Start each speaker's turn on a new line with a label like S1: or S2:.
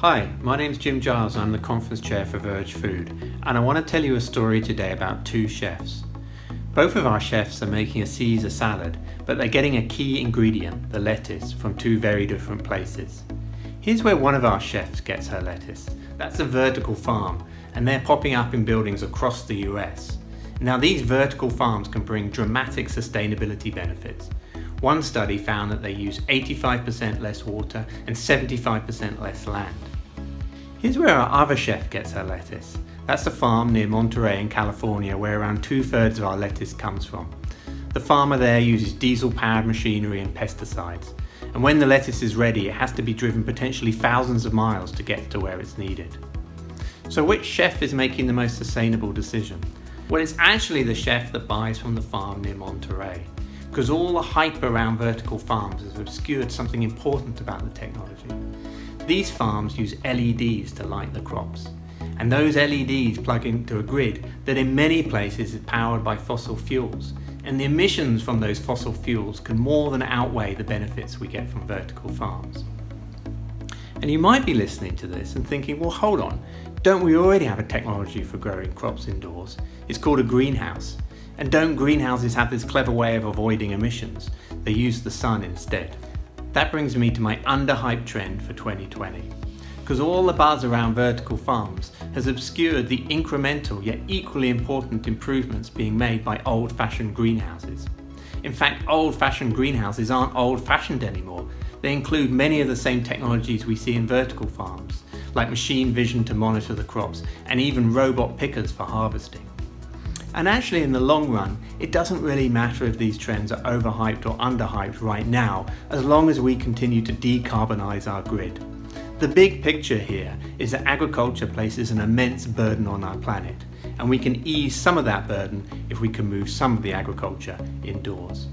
S1: Hi, my name's Giles. I'm the conference chair for VERGE Food, and I want to tell you a story today about two chefs. Both of our chefs are making a Caesar salad, but they're getting a key ingredient, the lettuce, from two very different places. Here's where one of our chefs gets her lettuce. That's a vertical farm, and they're popping up in buildings across the US. Now, these vertical farms can bring dramatic sustainability benefits. One study found that they use 85% less water and 75% less land. Here's where our other chef gets her lettuce. That's a farm near Monterey in California where around 2/3 of our lettuce comes from. The farmer there uses diesel-powered machinery and pesticides. And when the lettuce is ready, it has to be driven potentially thousands of miles to get to where it's needed. So which chef is making the most sustainable decision? Well, it's actually the chef that buys from the farm near Monterey, because all the hype around vertical farms has obscured something important about the technology. These farms use LEDs to light the crops, and those LEDs plug into a grid that in many places is powered by fossil fuels, and the emissions from those fossil fuels can more than outweigh the benefits we get from vertical farms. And you might be listening to this and thinking, well, hold on, don't we already have a technology for growing crops indoors? It's called a greenhouse. And don't greenhouses have this clever way of avoiding emissions? They use the sun instead. That brings me to my underhyped trend for 2020. Because all the buzz around vertical farms has obscured the incremental yet equally important improvements being made by old-fashioned greenhouses. In fact, old-fashioned greenhouses aren't old-fashioned anymore. They include many of the same technologies we see in vertical farms, like machine vision to monitor the crops, and even robot pickers for harvesting. And actually, in the long run, it doesn't really matter if these trends are overhyped or underhyped right now, as long as we continue to decarbonize our grid. The big picture here is that agriculture places an immense burden on our planet, and we can ease some of that burden if we can move some of the agriculture indoors.